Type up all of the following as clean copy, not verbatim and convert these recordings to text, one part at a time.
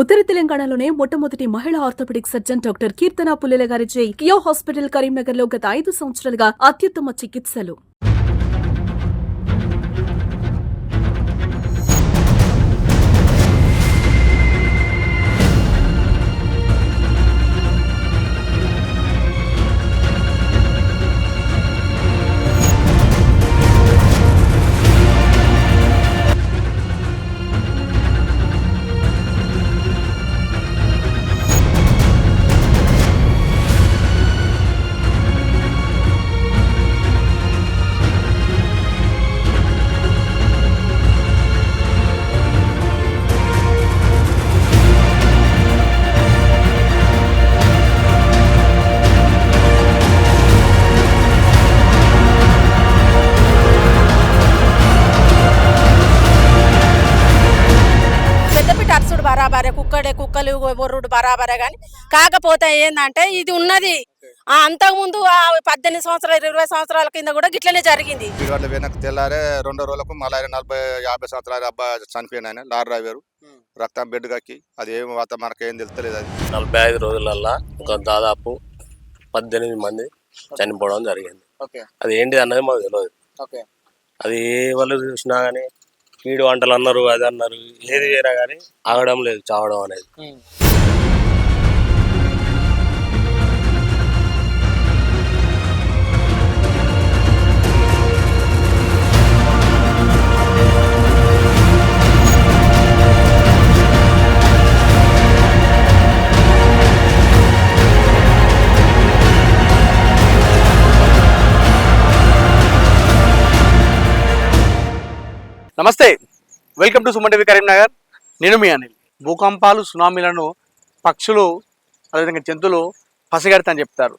ఉత్తర తెలంగాణలోనే మొట్టమొదటి మహిళా ఆర్థోపెడిక్ సర్జన్ డాక్టర్ కీర్తన పుల్లెల గారిచే కియో హాస్పిటల్ కరీంనగర్ లో గత 5 సంవత్సరాలుగా అత్యుత్తమ చికిత్సలు. బరాబరే కుక్కలు బొర్రుడు బరాబరే కానీ కాకపోతే ఏంటంటే ఇది ఉన్నది అంతకుముందు 18 సంవత్సరాలు 20 సంవత్సరాల కింద కూడా గిట్లనే జరిగింది. వెనక్కి తెల్లారే 2 రోజులకు మళ్ళీ 40-50 సంవత్సరాల అబ్బాయి చనిపోయిన ఆయన లారీ డ్రైవర్ రక్తం బెడ్ కక్కి అది ఏం వాత మనకేం తెలుస్తలేదు. అది 45 రోజులల్లా ఒక దాదాపు 18 మంది చనిపోవడం జరిగింది. అది ఏంటిది అన్నది మాకు తెలియదు. అది వాళ్ళు చూసినా కానీ కీడు వంటలు అన్నారు, అది అన్నారు, ఏది వేరా కానీ ఆగడం లేదు చావడం అనేది. నమస్తే, welcome to Suman TV Karimnagar. నేను మీ అనిల్. భూకంపాలు, సునామీలను పక్షులు అదేవిధంగా జంతువులు పసిగడతాయని చెప్తారు.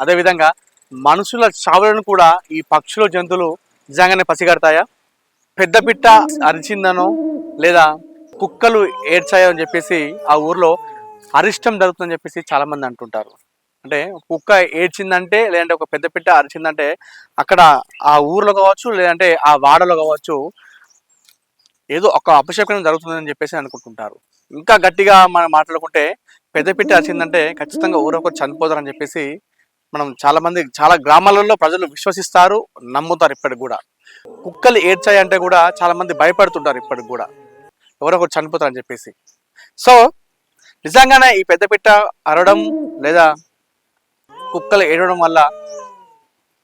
అదేవిధంగా మనుషుల చావులను కూడా ఈ పక్షులు జంతువులు నిజంగానే పసిగడతాయా? పెద్ద పిట్ట అరిచిందనో లేదా కుక్కలు ఏడ్చాయో అని చెప్పేసి ఆ ఊర్లో అరిష్టం జరుగుతుందని చెప్పేసి చాలామంది అంటుంటారు. అంటే కుక్క ఏడ్చిందంటే లేదంటే ఒక పెద్ద పిట్ట అరిచిందంటే అక్కడ ఆ ఊర్లో కావచ్చు లేదంటే ఆ వాడలో కావచ్చు ఏదో ఒక అపశకునం జరుగుతుందని చెప్పేసి అనుకుంటుంటారు. ఇంకా గట్టిగా మనం మాట్లాడుకుంటే పెద్ద పిట్ట వచ్చిందంటే ఖచ్చితంగా ఊరొకరు చనిపోతారని చెప్పేసి మనం చాలా గ్రామాలలో ప్రజలు విశ్వసిస్తారు, నమ్ముతారు. ఇప్పటికి కూడా కుక్కలు ఏడ్చాయంటే కూడా చాలా మంది భయపడుతుంటారు ఇప్పటికి కూడా, ఎవరొకరు చనిపోతారని చెప్పేసి. సో నిజంగానే ఈ పెద్ద పిట్ట అరవడం లేదా కుక్కలు ఏడవడం వల్ల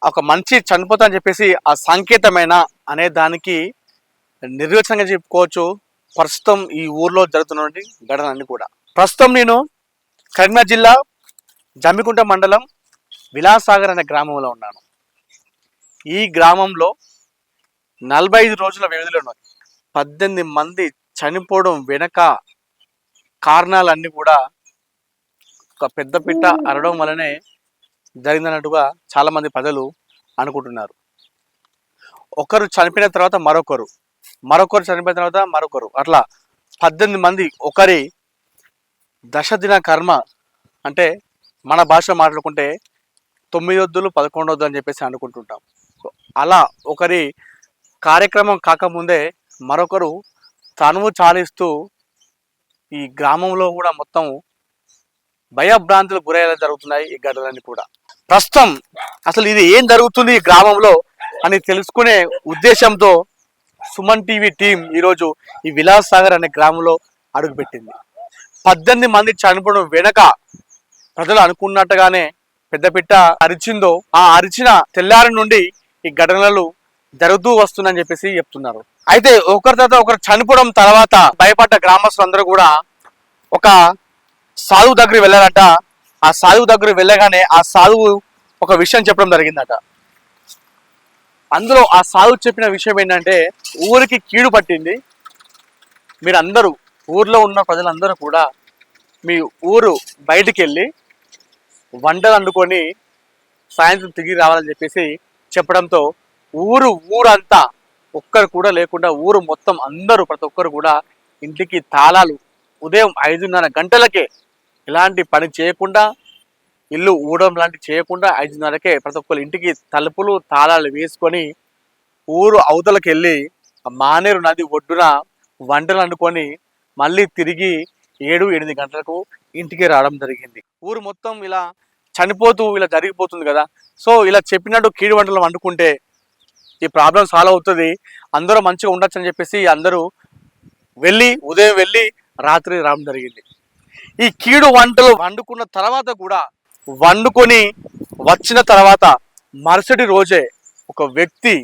ఒక మనిషి చనిపోతారని చెప్పేసి ఆ సంకేతమైన అనే దానికి నిర్వచనంగా చెప్పుకోవచ్చు ప్రస్తుతం ఈ ఊర్లో జరుగుతున్నటువంటి ఘటనలన్నీ కూడా. ప్రస్తుతం నేను కరీంనగర్ జిల్లా జమ్మికుంట మండలం విలాసాగర్ అనే గ్రామంలో ఉన్నాను. ఈ గ్రామంలో 45 రోజుల వ్యవధిలో 18 మంది చనిపోవడం వెనక కారణాలన్నీ కూడా ఒక పెద్ద పిట్ట అరవడం వల్లనే జరిగిందన్నట్టుగా చాలా మంది ప్రజలు అనుకుంటున్నారు. ఒకరు చనిపోయిన తర్వాత మరొకరు చనిపోయిన తర్వాత మరొకరు, అట్లా 18 మంది ఒకరి దశదిన కర్మ. అంటే మన భాష మాట్లాడుకుంటే 9 వద్దులు 11 వద్దు అని చెప్పేసి అనుకుంటుంటాం. సో అలా ఒకరి కార్యక్రమం కాకముందే మరొకరు తనువు చాలిస్తూ ఈ గ్రామంలో కూడా మొత్తం భయభ్రాంతులు గురయ్యేలా జరుగుతున్నాయి ఈ ఘటనలన్నీ కూడా. ప్రస్తుతం అసలు ఇది ఏం జరుగుతుంది ఈ గ్రామంలో అని తెలుసుకునే ఉద్దేశంతో సుమన్ టీవీ టీం ఈరోజు ఈ విలాసాగర్ అనే గ్రామంలో అడుగుపెట్టింది. 18 మంది చనిపోవడం వెనక ప్రజలు అనుకున్నట్టుగానే పెద్ద పిట్ట అరిచిందో ఆ అరిచిన తెల్లారి నుండి ఈ ఘటనలు జరుగుతూ వస్తుందని చెప్పేసి చెప్తున్నారు. అయితే ఒకరి తర్వాత ఒకరు చనిపోవడం తర్వాత భయపడ్డ గ్రామస్తులందరూ కూడా ఒక సాధువు దగ్గర వెళ్ళారట. ఆ సాధువు దగ్గర వెళ్ళగానే ఆ సాధువు ఒక విషయం చెప్పడం జరిగిందట. అందులో ఆ సాధువు చెప్పిన విషయం ఏంటంటే, ఊరికి కీడు పట్టింది, మీరందరూ ఊర్లో ఉన్న ప్రజలందరూ కూడా మీ ఊరు బయటికి వెళ్ళి వంటలు వండుకొని సాయంత్రం తిరిగి రావాలని చెప్పేసి చెప్పడంతో ఊరంతా ఒక్కరు కూడా లేకుండా ఊరు మొత్తం అందరూ ప్రతి ఒక్కరు కూడా ఇంటికి తాళాలు ఉదయం 5:30 గంటలకే ఎలాంటి పని చేయకుండా, ఇల్లు ఊడడం లాంటివి చేయకుండా 5:30కే ప్రతి ఒక్కరు ఇంటికి తలుపులు తాళాలు వేసుకొని ఊరు అవతలకి వెళ్ళి మానేరు నది ఒడ్డున వంటలు వండుకొని మళ్ళీ తిరిగి 7-8 గంటలకు ఇంటికి రావడం జరిగింది. ఊరు మొత్తం ఇలా చనిపోతూ ఇలా జరిగిపోతుంది కదా. సో ఇలా చెప్పినట్టు కీడు వంటలు వండుకుంటే ఈ ప్రాబ్లం సాల్వ్ అవుతుంది, అందరూ మంచిగా ఉండొచ్చు అని చెప్పేసి అందరూ ఉదయం వెళ్ళి రాత్రి రావడం జరిగింది. ఈ కీడు వంటలు వండుకున్న తర్వాత కూడా వండుకొని వచ్చిన తర్వాత మరుసటి రోజే ఒక వ్యక్తి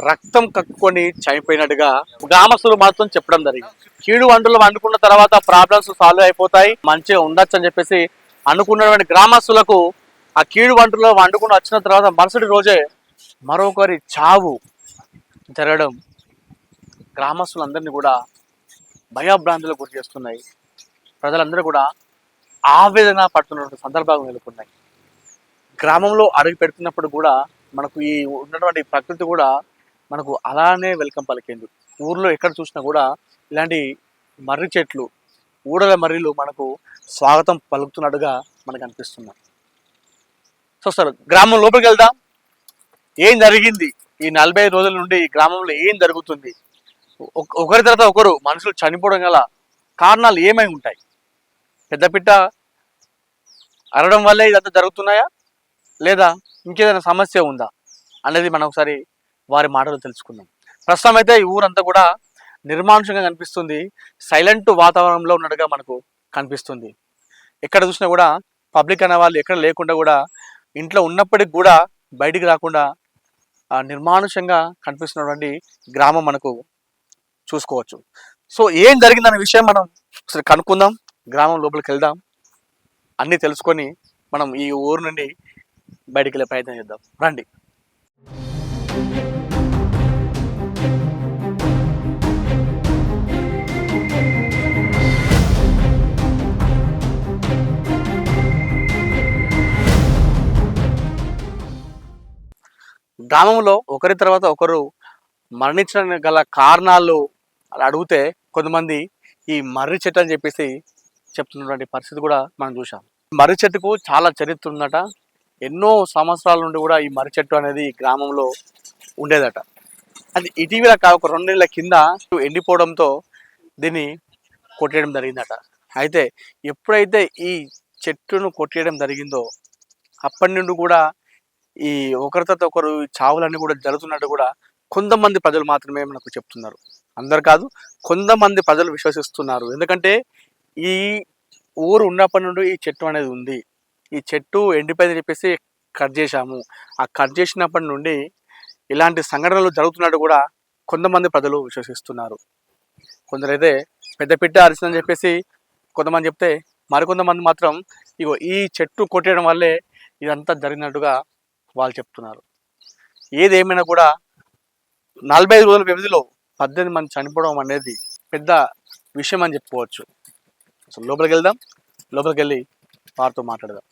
రక్తం కక్కుకొని చనిపోయినట్టుగా గ్రామస్తులు మాత్రం చెప్పడం జరిగింది. కీడు వంటలు వండుకున్న తర్వాత ప్రాబ్లమ్స్ సాల్వ్ అయిపోతాయి, మంచిగా ఉండొచ్చు అని చెప్పేసి అనుకున్నటువంటి గ్రామస్తులకు ఆ కీడు వంటలు వండుకుని వచ్చిన తర్వాత మరుసటి రోజే మరొకరి చావు జరగడం గ్రామస్తులందరినీ కూడా భయభ్రాంతులకు గురి చేస్తున్నాయి. ప్రజలందరూ కూడా ఆవేదన పడుతున్న సందర్భాలు నెలకొన్నాయి. గ్రామంలో అడుగు పెడుతున్నప్పుడు కూడా మనకు ఈ ఉన్నటువంటి ప్రకృతి కూడా మనకు అలానే వెల్కమ్ పలికింది. ఊర్లో ఎక్కడ చూసినా కూడా ఇలాంటి మర్రి చెట్లు, ఊడల మర్రిలు మనకు స్వాగతం పలుకుతున్నట్టుగా మనకు అనిపిస్తున్నాయి. సో సార్, గ్రామం లోపలికి వెళ్దాం. ఏం జరిగింది ఈ 45 రోజుల నుండి ఈ గ్రామంలో ఏం జరుగుతుంది, ఒకరి తర్వాత ఒకరు మనుషులు చనిపోవడం గల కారణాలు ఏమై ఉంటాయి, పెద్దపిట్ట అరవడం వల్లే ఇదంతా జరుగుతున్నాయా లేదా ఇంకేదైనా సమస్య ఉందా అనేది మనం ఒకసారి వారి మాటలు తెలుసుకుందాం. ప్రస్తుతం అయితే ఈ ఊరంతా కూడా నిర్మానుషంగా కనిపిస్తుంది, సైలెంట్ వాతావరణంలో ఉన్నట్టుగా మనకు కనిపిస్తుంది. ఎక్కడ చూసినా కూడా పబ్లిక్ అనే వాళ్ళు ఎక్కడ లేకుండా కూడా ఇంట్లో ఉన్నప్పటికి కూడా బయటికి రాకుండా నిర్మానుషంగా కనిపిస్తున్నటువంటి గ్రామం మనకు చూసుకోవచ్చు. సో ఏం జరిగిందనే విషయం మనం ఒకసారి కనుక్కుందాం, గ్రామం లోపలికి వెళ్దాం, అన్నీ తెలుసుకొని మనం ఈ ఊరు నుండి బయటికి వెళ్ళే ప్రయత్నం చేద్దాం. రండి. గ్రామంలో ఒకరి తర్వాత ఒకరు మరణించడం గల కారణాలు అలా అడిగితే కొంతమంది ఈ మర్రి చెట్టు అని చెప్పేసి చెప్తున్నటువంటి పరిస్థితి కూడా మనం చూసాం. మర్రి చెట్టుకు చాలా చరిత్ర ఉందట. ఎన్నో సంవత్సరాల నుండి కూడా ఈ మర్రి చెట్టు అనేది ఈ గ్రామంలో ఉండేదట. అది ఇటీవల ఒక 2 నెలల కింద ఎండిపోవడంతో దీన్ని కొట్టేయడం జరిగిందట. అయితే ఎప్పుడైతే ఈ చెట్టును కొట్టేయడం జరిగిందో అప్పటి నుండి కూడా ఈ ఒకరి తర్వాత ఒకరు చావులన్నీ కూడా జరుగుతున్నట్టు కూడా కొంతమంది ప్రజలు మాత్రమే మనకు చెప్తున్నారు. అందరు కాదు, కొంతమంది ప్రజలు విశ్వసిస్తున్నారు. ఎందుకంటే ఈ ఊరు ఉన్నప్పటి నుండి ఈ చెట్టు అనేది ఉంది, ఈ చెట్టు ఎండిపోయిందని చెప్పేసి కట్ చేశాము, ఆ కట్ చేసినప్పటి నుండి ఇలాంటి సంఘటనలు జరుగుతున్నట్టు కూడా కొంతమంది ప్రజలు విశ్వసిస్తున్నారు. కొందరైతే పెద్ద పిట్ట అరిసిందని చెప్పేసి కొంతమంది చెప్తే, మరికొంతమంది మాత్రం ఇగో ఈ చెట్టు కొట్టేయడం వల్లే ఇదంతా జరిగినట్టుగా వాళ్ళు చెప్తున్నారు. ఏదేమైనా కూడా 45 రోజుల వ్యవధిలో 18 మంది చనిపోవడం అనేది పెద్ద విషయం అని చెప్పుకోవచ్చు. అసలు లోపలికి వెళ్దాం, లోపలికి వెళ్ళి వారితో మాట్లాడదాం.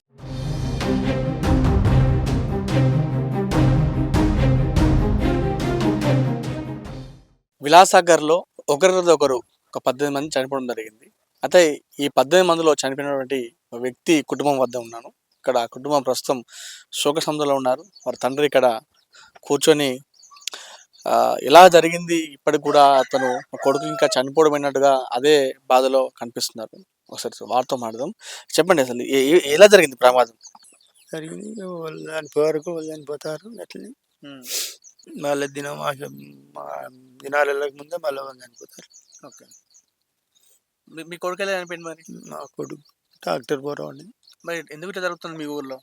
విలాసాగర్లో ఒకరి తర్వాత ఒకరు ఒక 18 మంది చనిపోవడం జరిగింది. అయితే ఈ 18 మందిలో చనిపోయినటువంటి వ్యక్తి కుటుంబం వద్ద ఉన్నాను. ఇక్కడ కుటుంబం ప్రస్తుతం శోక సముద్రంలో ఉన్నారు. వారి తండ్రి ఇక్కడ కూర్చొని ఎలా జరిగింది ఇప్పటికి కూడా అతను కొడుకు ఇంకా చనిపోవడం అయినట్టుగా అదే బాధలో కనిపిస్తున్నారు. ఒకసారి వారితో మాట్లాడదాం. చెప్పండి, అసలు ఎలా జరిగింది ప్రమాదం? జరిగింది వాళ్ళు చనిపోయారు, వాళ్ళు చనిపోతారు అట్లనే. వాళ్ళ దినాలు వెళ్ళక ముందే మళ్ళీ వాళ్ళు చనిపోతారు. ఓకే, మీ కొడుకు ఎలా చనిపోయింది మరి? మా కొడుకు డాక్టర్ పోరాడి. మరి ఎందుకు ఇట్లా జరుగుతుంది మీ ఊర్లో?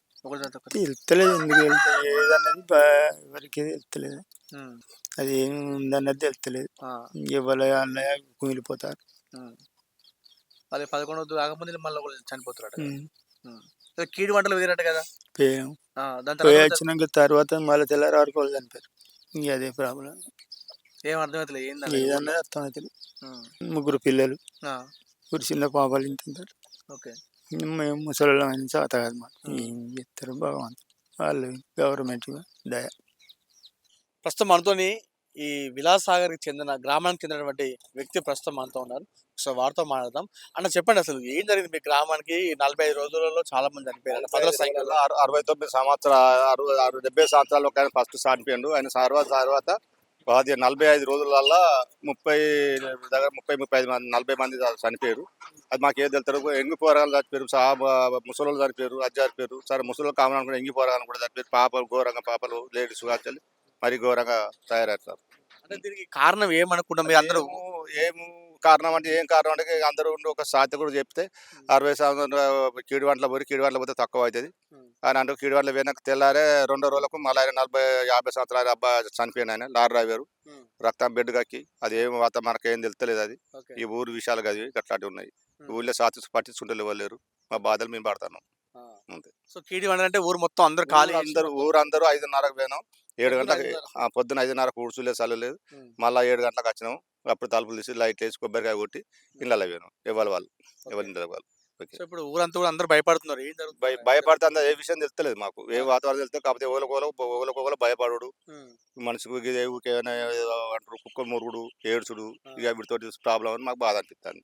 వెళ్తలేదు, ఎందుకు వెళ్తాయి ఏదన్నది ఎవరికి వెళ్తలేదు, అది ఏమి ఉందన్నది వెళ్తలేదు. ఎవరి అన్నయ్య కుమిలిపోతారు. అదే 11 కాకముందే మళ్ళీ చనిపోతారు. కీడు వంటలు వేరట కదా, పోయి వచ్చినాక తర్వాత మళ్ళీ తెల్లారి వరకు వాళ్ళు చనిపోయారు. ఇంక అదే ప్రాబ్లం, ఏం అర్థమవుతలేదు, ఏదన్నది అర్థమవుతలేదు. 3 పిల్లలు, ఒక చిన్న పాపాలు ఇంటారు. ఓకే, మేము ముసలిమైన చేత కాదు, మాట ఏం చెప్తారు భగవంతుడు, వాళ్ళు గవర్నమెంట్ దయ. ప్రస్తుతం మనతోని ఈ విలాసాగర్కి చెందిన గ్రామానికి చెందినటువంటి వ్యక్తి ప్రస్తుతం మనతో ఉన్నారు. సో వారితో మాట్లాడదాం. అన్న చెప్పండి, అసలు ఏం జరిగింది మీ గ్రామానికి? 45 రోజులలో చాలా మంది చనిపోయారు. 69 సంవత్సరాలు 70 సంవత్సరాలు ఒక ఆయన ఫస్ట్ చనిపోయాడు. ఆయన తర్వాత అది 45 రోజులల్లా 35 మంది 40 మంది చనిపోయారు. అది మాకు ఏది తెలుతారు. ఎంగి పోరగాళ్ళు చనిపోయారు, ముసలోళ్ళు చనిపోయారు, అది చనిపోయారు. సరే ముసలోళ్ళు కామన్ అనుకుని ఎంగి పోరగాళ్ళు కూడా చనిపోయారు. పాపలు ఘోరంగా, పాపలు లేడీస్ కాల్చాలి మరి ఘోరంగా తయారవుతారు. అంటే దీనికి కారణం ఏమనుకుంటాం మీరు అందరూ? ఏం కారణం అంటే అందరూ ఉండి ఒక సాధ్యత కూడా చెప్తే 60 సంవత్సరాలు కీడువంటల పోతే తక్కువ అవుతుంది అని అంటే కీడువంటలు పోయినాక తెల్లారే 2 రోజులకు మళ్ళీ ఆయన 50 సంవత్సరాల అబ్బాయి చనిపోయిన ఆయన లారీ డ్రైవరు రక్తం బెడ్ కక్కి అది ఏం మనకేం తెలుస్తలేదు. అది ఈ ఊరు విషయాలు కదా అట్లాంటివి ఉన్నాయి. ఊళ్ళో పట్టించుకుంటే ఇవ్వలేరు. మా బాధలు మేము పడతాను అంతే. సో కీడి అంటే ఊరు మొత్తం అందరూ ఖాళీ, ఊరందరూ 5:30కు పోయినాం. 7 గంటలకు పొద్దున 5:30 కూర్చులే చల్లలేదు. మళ్ళీ 7 గంటలకు వచ్చినాము. అప్పుడు తలుపులు తీసి లైట్లు వేసి కొబ్బరికాయ కొట్టి ఇళ్ళలో పోయినాం. ఎవరి ఇంట్లో. సో ఇప్పుడు ఊరంతా కూడా అందరూ భయపడుతున్నారు. ఏం జరుగుతుంది? భయపడుతుంది. ఏ విషయం తెలుస్తలేదు మాకు. ఏ వాతావరణం తెలుస్తుంది. కాకపోతే ఓలకోలో భయపడు మనిషికి ఏమైనా అంటారు, కుక్క మురుగుడు, ఏడ్చుడు, ఇక వీటితోటి ప్రాబ్లం అని మాకు బాధ అనిపిస్తుంది.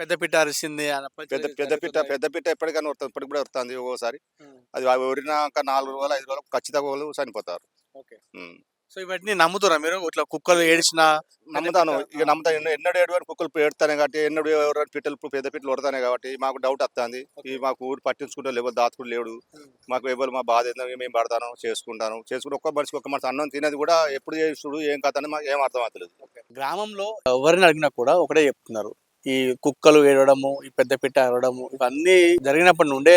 పెద్ద పిట్ట అరిసింది, పెద్ద పిట్ట ఎప్పటికైనా వస్తుంది. ఇప్పటికి కూడా వస్తుంది ఒక్కోసారి. అది ఊరినాక 4 రోజులు 5 రోజులు ఖచ్చితంగా వాళ్ళు చనిపోతారు. సో ఇవన్నీ నమ్ముతారా మీరు? ఇట్లా కుక్కలు ఏడిచినా నమ్ముతాను. ఎన్నడూ ఏడు కుక్కలు పెడతానే కాబట్టి ఎన్నడూ ఎవరైనా పెద్ద పిట్టలు కొడతానే కాబట్టి మాకు డౌట్ వస్తుంది. ఈ మాకు ఊరు పట్టించుకుంటే ఎవరు దాచుకుంటూ లేడు. మాకు ఎవరు మా బాధ ఏంటో మేము పడతాను చేసుకుంటే ఒక్క మనిషి అన్నం తినేది కూడా ఎప్పుడు చేసుడు ఏం కథ అని మాకు ఏం అర్థం అవుతలేదు. గ్రామంలో ఎవరిని అడిగినా కూడా ఒకటే చెప్తున్నారు, ఈ కుక్కలు ఏడవడము, ఈ పెద్ద పిట్ట ఏడవడము, ఇవన్నీ జరిగినప్పటి నుండే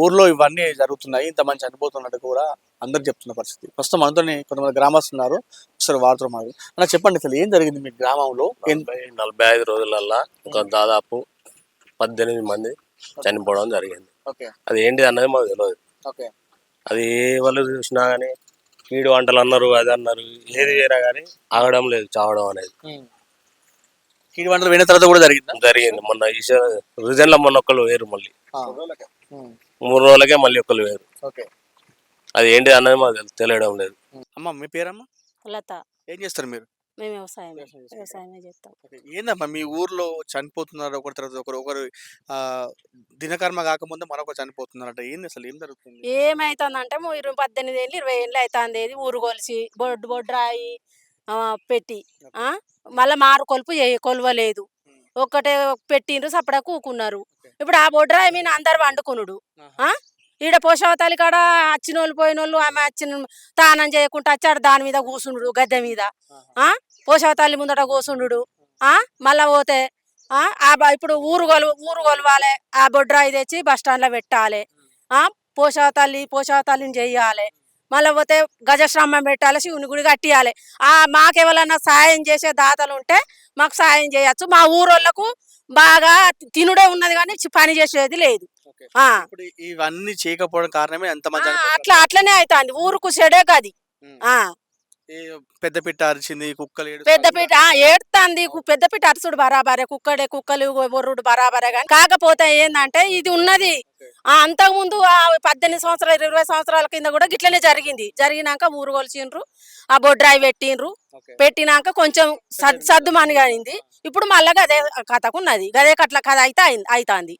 ఊర్లో ఇవన్నీ జరుగుతున్నాయి, ఇంతమంది చనిపోతున్నట్టు కూడా అందరు చెప్తున్న పరిస్థితి. ప్రస్తుతం మనతో కొంతమంది గ్రామస్తులు ఉన్నారు. ఒకసారి వారితో మాట్లాడు. అలా చెప్పండి, అసలు ఏం జరిగింది మీ గ్రామంలో? 45 రోజులల్లా ఒక దాదాపు 18 మంది చనిపోవడం జరిగింది. అది ఏంటిది అన్నది మాకు తెలియదు. అది వాళ్ళు చూసినా కానీ కీడు వంటలు అన్నారు, అది అన్నారు, ఏది వేరా కానీ ఆగడం లేదు చావడం అనేది. కీడి వంటలు పోయిన తర్వాత కూడా జరిగింది. మొన్న ఈ రీజన్ లో మొన్న ఒక్కళ్ళు వేరు, మళ్ళీ 3 రోజులకే మళ్ళీ ఒక్కళ్ళు వేరు. అది ఏంటిది అన్నది మాకు తెలియడం లేదు. అమ్మ మీ పేరమ్మా? లత. ఏం చేస్తారు మీరు? మేము వ్యవసాయమే చేస్తాం. ఏందమ్మా మీ ఊర్లో చనిపోతున్నారు ఒకరి తర్వాత ఒకరు దినకర్మ కాకముందే మరొకరు చనిపోతున్నారు అంటే ఏంది, అసలు ఏం జరుగుతుంది? ఏమైతుందంటే 18 ఏళ్ళు 20 ఏళ్ళు అవుతుంది. ఊరు కొలిసి బొడ్రాయి పెట్టి మళ్ళీ మారు కొలవలేదు. ఒక్కటే పెట్టిండ్రు, సపడా కూకున్నారు. ఇప్పుడు ఆ బొడ్రాయి మీద అందరు వండుకునుడు. ఈడ పోషవతాలి కాడ వచ్చిన వాళ్ళు పోయిన వాళ్ళు ఆమె వచ్చిన తానం చేయకుండా వచ్చాడు దాని మీద కూసుండు, గద్దె మీద పోషవతాలి ముందట కూసుండు. మళ్ళా పోతే ఇప్పుడు ఊరు కొలవాలి, ఆ బొడ్రాయి తెచ్చి బస్టాండ్లో పెట్టాలి, పోషవతాలిని చెయ్యాలి. మళ్ళీ పోతే గజశ్రమం పెట్టాలి, శివుని గుడి కట్టియాలి. మాకెవరన్నా సాయం చేసే దాతలు ఉంటే మాకు సాయం చేయొచ్చు. మా ఊరోళ్ళకు బాగా తినుడే ఉన్నది కానీ పని చేసేది లేదు. ఇవన్నీ చేయకపోవడం కారణమే అట్లనే అవుతుంది. ఊరుకు చెడే గది. పెద్ద పిట్ట అరిచింది, కుక్కలు పెద్ద పిట్ట ఏడుతుంది. పెద్ద పిట్ట అరసుడు బరాబరే, కుక్కలు బొర్రుడు బరాబరే. కానీ కాకపోతే ఏంటంటే ఇది ఉన్నది అంతకు ముందు 18 సంవత్సరాలు 20 సంవత్సరాల కింద కూడా గిట్లనే జరిగినాక ఊరు కొలిచిండ్రు, ఆ బొడ్రాయి పెట్టినాక కొంచెం సద్దు మనిగైంది. ఇప్పుడు మళ్ళా గదే కథకున్నది, గదే కట్ల కథ అయితే అవుతుంది.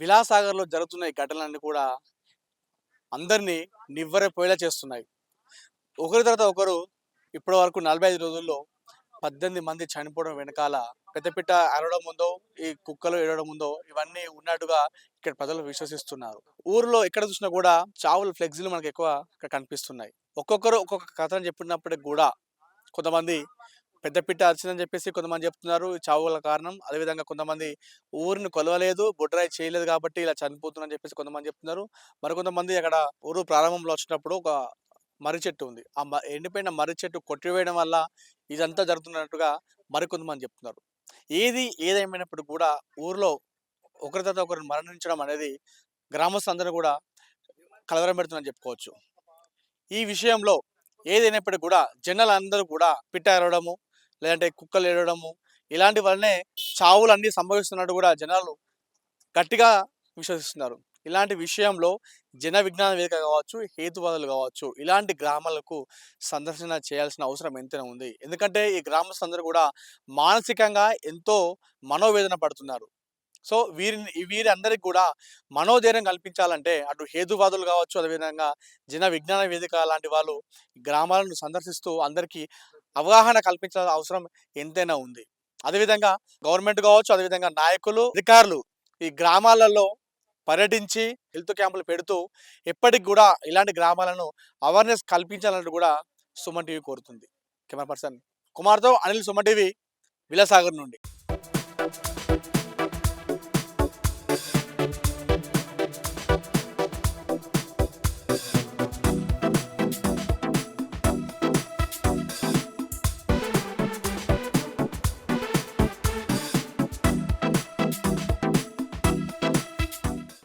విలాసాగర్లో జరుగుతున్న ఈ ఘటనలన్నీ కూడా అందరినీ నివ్వెరపోయేలా చేస్తున్నాయి. ఒకరి తర్వాత ఒకరు ఇప్పటి వరకు 45 రోజుల్లో 18 మంది చనిపోవడం వెనకాల పెద్దపిట్ట అరవడం ఉందో, ఈ కుక్కలు ఏడవడం ఉందో, ఇవన్నీ ఉన్నట్టుగా ఇక్కడ ప్రజలు విశ్వసిస్తున్నారు. ఊర్లో ఎక్కడ చూసినా కూడా చావుల ఫ్లెక్సీలు మనకు ఎక్కువ కనిపిస్తున్నాయి. ఒక్కొక్కరు ఒక్కొక్క కథను చెప్పినప్పటికి కూడా కొంతమంది పెద్దపిట్ట అరిచిందని చెప్పేసి కొంతమంది చెప్తున్నారు చావుల కారణం. అదేవిధంగా కొంతమంది ఊరిని కొలవలేదు, బొడ్రాయి చేయలేదు కాబట్టి ఇలా చనిపోతుందని చెప్పేసి కొంతమంది చెప్తున్నారు. మరికొంతమంది అక్కడ ఊరు ప్రారంభంలో వచ్చినప్పుడు ఒక మర్రి చెట్టు ఉంది, ఆ ఎండిపోయిన మర్రి చెట్టు కొట్టివేయడం వల్ల ఇదంతా జరుగుతున్నట్టుగా మరికొంతమంది చెప్తున్నారు. ఏదేమైనప్పుడు కూడా ఊర్లో ఒకరి తర్వాత ఒకరు మరణించడం అనేది గ్రామస్తులందరూ కూడా కలవరం పెడుతుందని చెప్పుకోవచ్చు. ఈ విషయంలో ఏదైనప్పటికీ కూడా జనాలందరూ కూడా పిట్ట ఏడవడము, లేదంటే కుక్కలు ఏడవడము, ఇలాంటి వల్లనే చావులు అన్నీ సంభవిస్తున్నట్టు కూడా జనాలు గట్టిగా విశ్వసిస్తున్నారు. ఇలాంటి విషయంలో జన విజ్ఞాన వేదిక కావచ్చు, హేతువాదులు కావచ్చు, ఇలాంటి గ్రామాలకు సందర్శన చేయాల్సిన అవసరం ఎంతైనా ఉంది. ఎందుకంటే ఈ గ్రామస్తులందరూ కూడా మానసికంగా ఎంతో మనోవేదన పడుతున్నారు. సో వీరందరికి కూడా మనోధైర్యం కల్పించాలంటే అటు హేతువాదులు కావచ్చు, అదేవిధంగా జన విజ్ఞాన వేదిక లాంటి వాళ్ళు గ్రామాలను సందర్శిస్తూ అందరికీ అవగాహన కల్పించాల్సిన అవసరం ఎంతైనా ఉంది. అదేవిధంగా గవర్నమెంట్ కావచ్చు, అదేవిధంగా నాయకులు, అధికారులు ఈ గ్రామాలలో పర్యటించి హెల్త్ క్యాంపులు పెడుతూ ఎప్పటికి కూడా ఇలాంటి గ్రామాలను అవేర్నెస్ కల్పించాలని కూడా సుమన్ టీవీ కోరుతుంది. కెమెరా పర్సన్ కుమార్తో అనిల్, సుమన్ టీవీ, విలాసాగర్ నుండి.